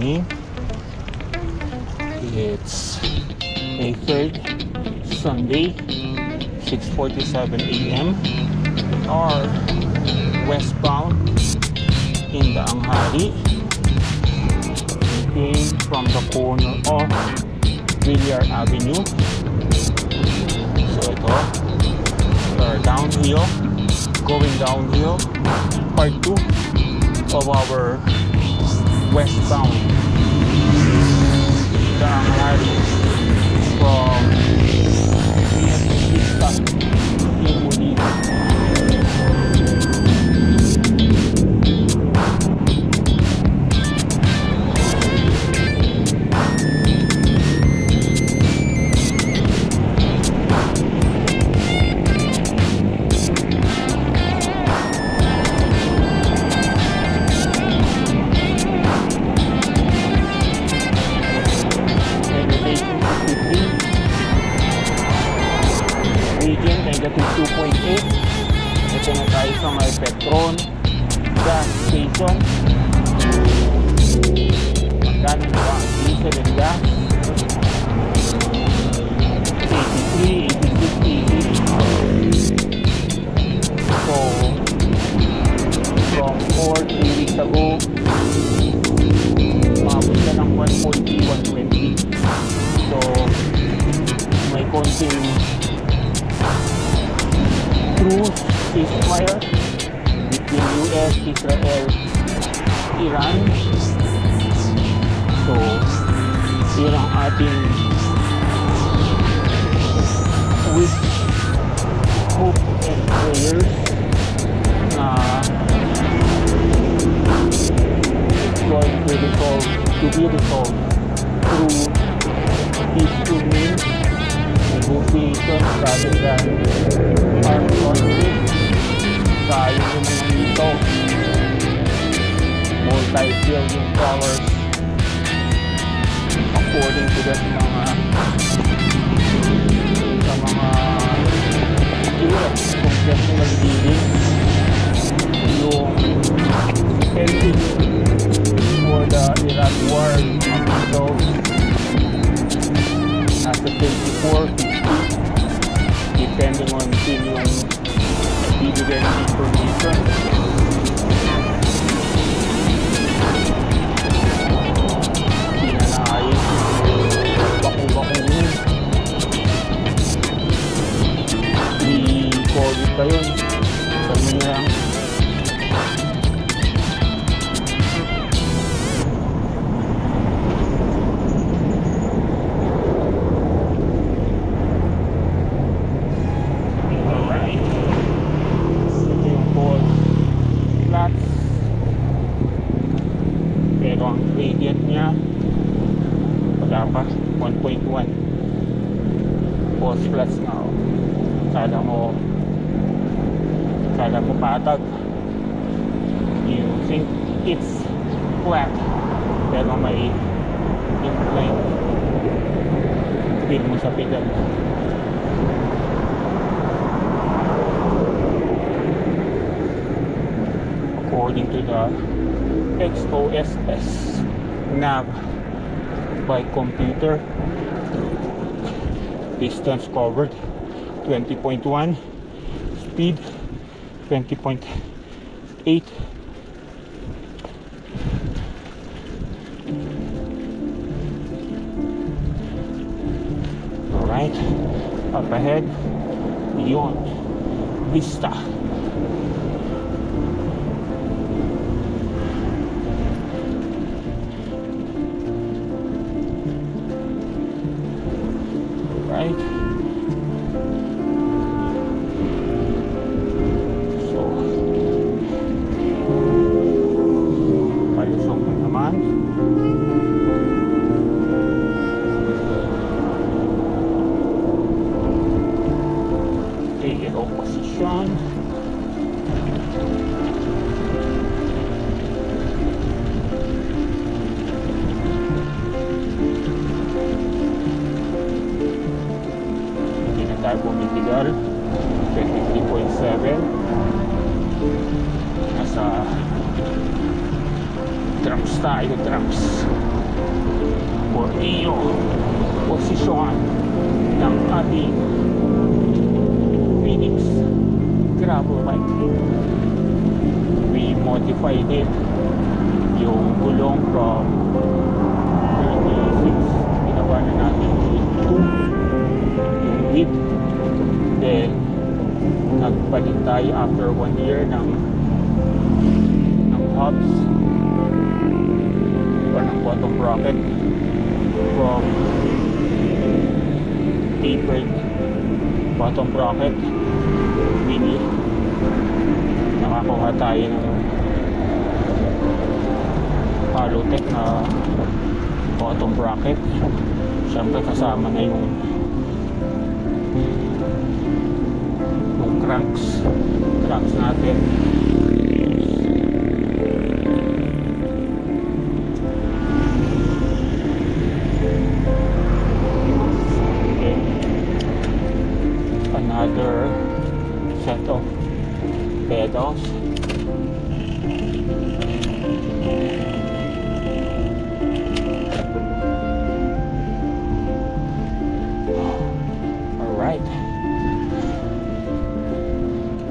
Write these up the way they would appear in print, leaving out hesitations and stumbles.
morning. It's May 3rd, Sunday, 6:47 a.m. We are westbound in Daang Hari. We came from the corner of Villar Avenue. So ito, we are downhill, going downhill, part 2 of our westbound Daang Hari from Vista in Herody. Negative 2.8. Ito na tayo sa may Petron gas station. Magkano na ba ang diesel and gas? 83, 86, 80. So from 4 weeks ago, umabot na ng 140, 120. So may konting ceasefire between US, Israel, Iran. So yun ang ating with hope and prayers na it's going to be resolved through peaceful means, negotiations rather than armed conflict. Kaya yung mga ito multi-billion dollars according to that mga congressional dealing, yung ending for the Iraq war, mga ito nasa 24, 50 depending on yung bibigyan ng information. Hindi na naayos baku-baku yun. I-COVID pa yun. Sabi na lang gradient niya wala pa 1.1 false flats na kala mo patag, you think it's flat pero may incline, feel mo sa pedal. According to the Xoss Nav by computer, distance covered 20.1, speed 20.8. Alright, up ahead, beyond Vista. Right. So, palusok na naman. Take it off position. Tayo bumitigal 23.7, nasa drums tayo, drums. for iyo posisyon ng ating Phoenix gravel bike. We modified it, yung gulong from 36 ginawa na natin to 2 yung width. Then nagpalit tayo after 1 year ng hubs or ng bottom bracket from tapered bottom bracket. Mini, nakakuha tayo ng Halotech na bottom bracket. Siyempre kasama na yung cranks natin. Okay. Another set of pedals. Alright.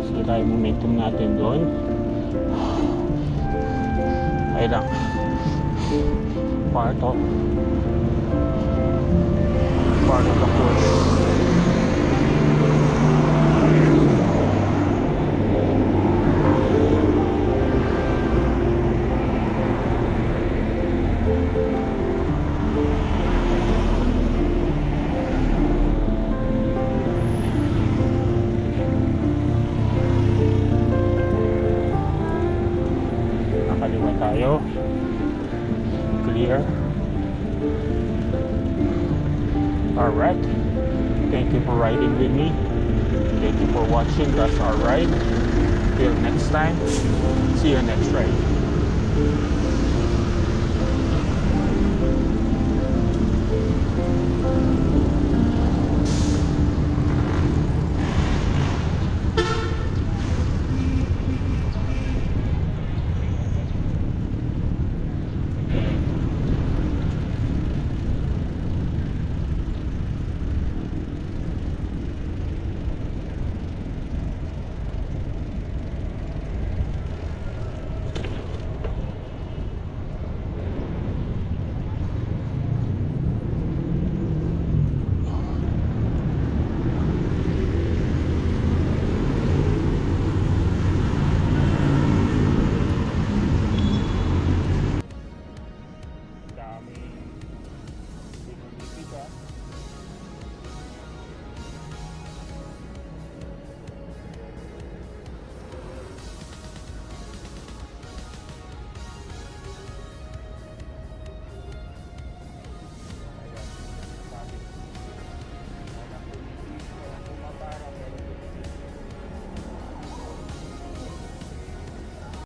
Sila yung momentum natin doon. Ay lang. Part of the course. Nakaliwa tayo. Clear. Alright. Thank you for riding with me. Thank you for watching. That's our ride. Till next time. See you next ride.